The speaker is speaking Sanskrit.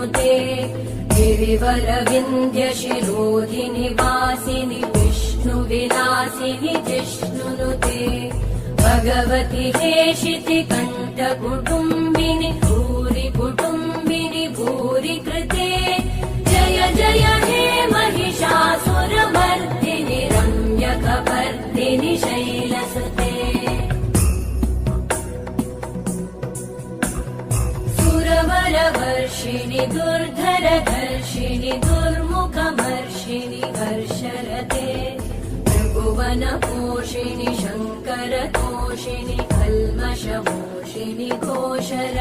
जिष्णुनुते गिरिवरविन्ध्यशिरोधिनि वासिनि विष्णुविलासिनि जिष्णुनुते भगवति हेशिति कण्ठकुटुम्बिनि भूरि कुटुम्बिनि भूरि कृते जय जय हे महिषासुरमर्दिनि रम्यकपर्दिनि शैलसुते सुरवरवर्षिणि दुर्धरधर्षिणि दुर्मुखमर्षिणि हर्षरते भुवनपोषिणि शङ्करतोषिणि कल्मषमोषिणि घोषरते।